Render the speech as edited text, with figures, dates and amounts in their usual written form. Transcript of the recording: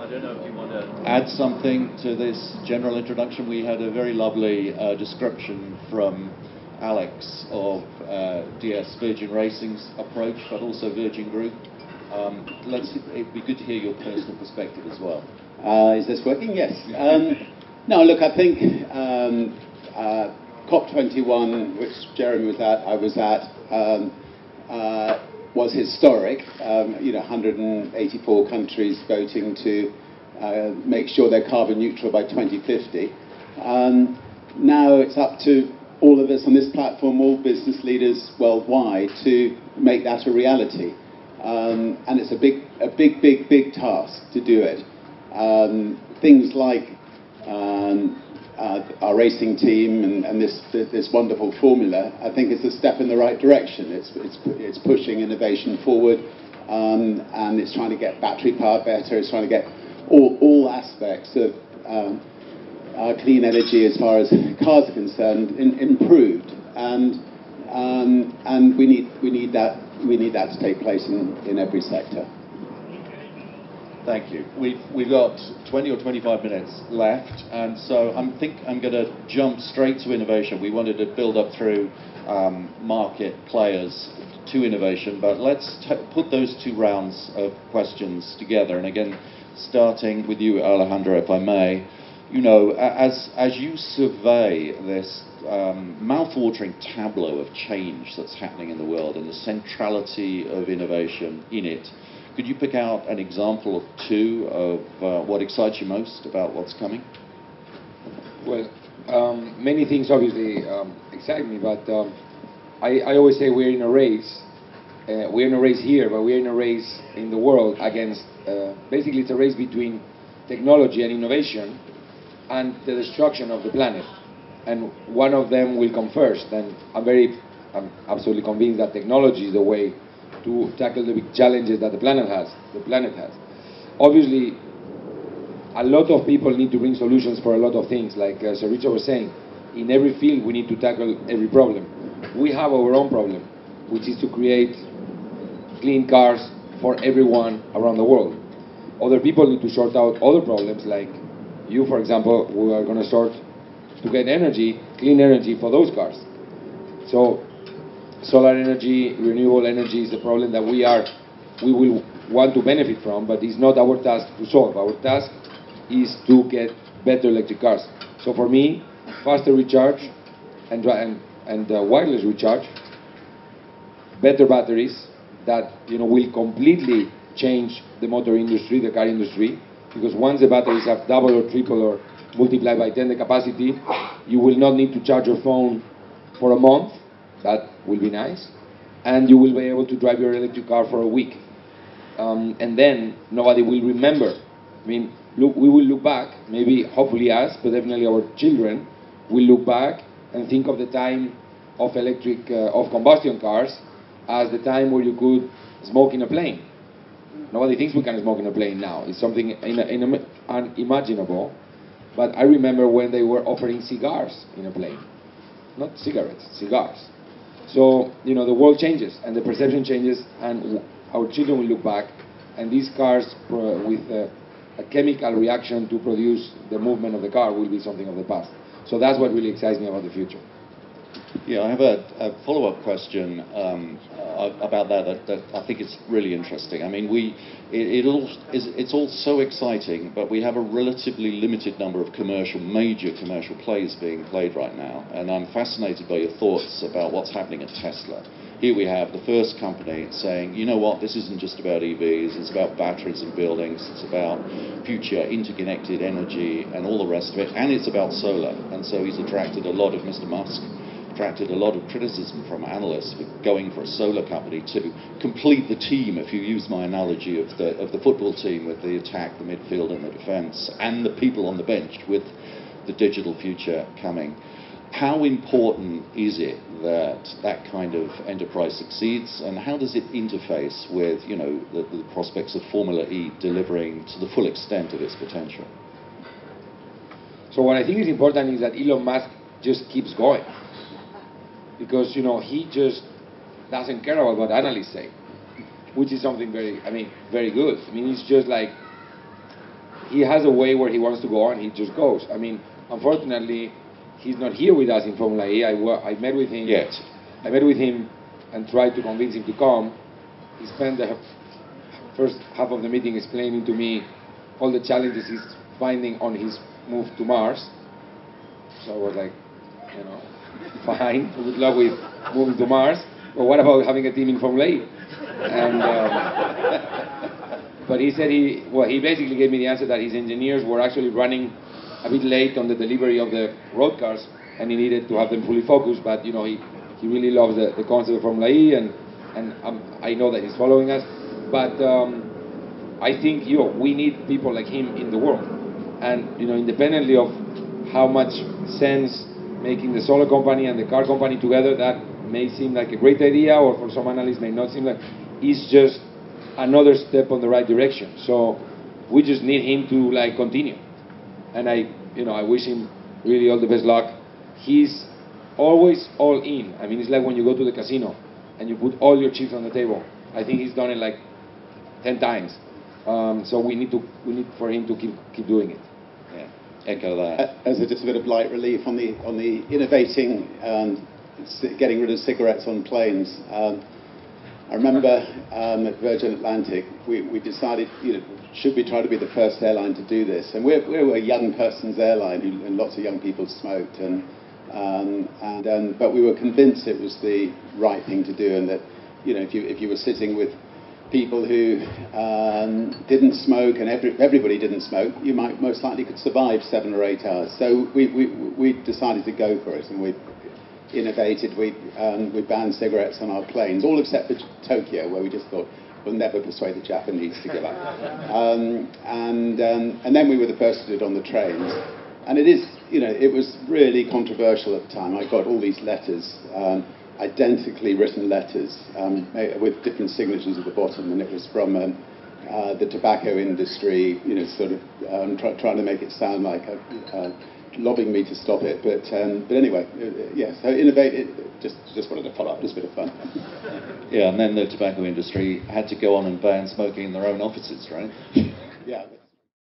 don't know if you want to add something to this general introduction. We had a very lovely description from Alex of DS Virgin Racing's approach, but also Virgin Group. It'd be good to hear your personal perspective as well. Is this working? Yes. No, look, I think COP21, which Jeremy was at, I was at, was historic. 184 countries voting to make sure they're carbon neutral by 2050. Now it's up to all of us on this platform, all business leaders worldwide, to make that a reality. And it's a big task to do it. Things like our racing team and this wonderful formula, I think it's a step in the right direction. It's pushing innovation forward, and it's trying to get battery power better. It's trying to get all aspects of clean energy, as far as cars are concerned, improved. And we need that to take place in every sector. Thank you. We've got 20 or 25 minutes left, and so I think I'm going to jump straight to innovation. We wanted to build up through market players to innovation, but let's put those two rounds of questions together. And again, starting with you, Alejandro, if I may. As you survey this mouth-watering tableau of change that's happening in the world and the centrality of innovation in it, could you pick out an example or two of what excites you most about what's coming? Well, many things obviously excite me, but I always say we're in a race. We're in a race here, but we're in a race in the world against, basically it's a race between technology and innovation and the destruction of the planet. And one of them will come first. And I'm absolutely convinced that technology is the way to tackle the big challenges that the planet has. Obviously, a lot of people need to bring solutions for a lot of things. Like Sir Richard was saying, in every field we need to tackle every problem. We have our own problem, which is to create clean cars for everyone around the world. Other people need to sort out other problems, like you, for example, who are going to sort to get energy, clean energy for those cars. So solar energy, renewable energy is the problem that we will want to benefit from, but it's not our task to solve. Our task is to get better electric cars. So for me, faster recharge and wireless recharge, better batteries that will completely change the motor industry, the car industry, because once the batteries have double or triple or multiply by 10 the capacity, you will not need to charge your phone for a month. That will be nice. And you will be able to drive your electric car for a week. And then nobody will remember. I mean, we will look back, maybe, hopefully us, but definitely our children will look back and think of the time of of combustion cars as the time where you could smoke in a plane. Nobody thinks we can smoke in a plane now. It's something unimaginable. But I remember when they were offering cigars in a plane. Not cigarettes, cigars. So, the world changes, and the perception changes, and our children will look back, and these cars with a chemical reaction to produce the movement of the car will be something of the past. So that's what really excites me about the future. Yeah, I have a follow-up question about that I think is really interesting. I mean, it's all so exciting, but we have a relatively limited number of major commercial plays being played right now, and I'm fascinated by your thoughts about what's happening at Tesla. Here we have the first company saying, you know what, this isn't just about EVs, it's about batteries and buildings, it's about future interconnected energy and all the rest of it, and it's about solar. And so he's attracted a lot of Mr. Musk, attracted a lot of criticism from analysts for going for a solar company to complete the team, if you use my analogy of the football team, with the attack, the midfield and the defence, and the people on the bench with the digital future coming. How important is it that that kind of enterprise succeeds, and how does it interface with the prospects of Formula E delivering to the full extent of its potential? So what I think is important is that Elon Musk just keeps going. Because, he just doesn't care about what analysts say, which is something very good. I mean, it's just like, he has a way where he wants to go and he just goes. I mean, unfortunately, he's not here with us in Formula E. I met with him. Yet. I met with him and tried to convince him to come. He spent the first half of the meeting explaining to me all the challenges he's finding on his move to Mars. So I was like, you know, fine, good luck with moving to Mars. But what about having a team in Formula E? And, but he said he basically gave me the answer that his engineers were actually running a bit late on the delivery of the road cars, and he needed to have them fully focused. But you know, he really loves the concept of Formula E, and I know that he's following us. But I think we need people like him in the world, and you know, independently of how much sense making the solar company and the car company together, that may seem like a great idea, or for some analysts may not seem like, it's just another step on the right direction. So we just need him to like continue, and I wish him really all the best luck. He's always all in. I mean, it's like when you go to the casino and you put all your chips on the table. I think he's done it like 10 times. So we need for him to keep doing it. Yeah, echo that. As just a bit of light relief on the innovating getting rid of cigarettes on planes. I remember at Virgin Atlantic, we decided, should we try to be the first airline to do this? And we're a young person's airline, and lots of young people smoked, but we were convinced it was the right thing to do, and that if you were sitting with people who didn't smoke, and everybody didn't smoke, you might most likely could survive 7 or 8 hours. So we decided to go for it, and we innovated. We banned cigarettes on our planes, all except for Tokyo, where we just thought we'll never persuade the Japanese to give up. And then we were the first to do it on the trains, and it was really controversial at the time. I got all these letters, identically written letters with different signatures at the bottom, and it was from the tobacco industry, sort of trying to make it sound like lobbying me to stop it. But anyway, so innovate. Just wanted to follow up, just a bit of fun. Yeah, and then the tobacco industry had to go on and ban smoking in their own offices, right?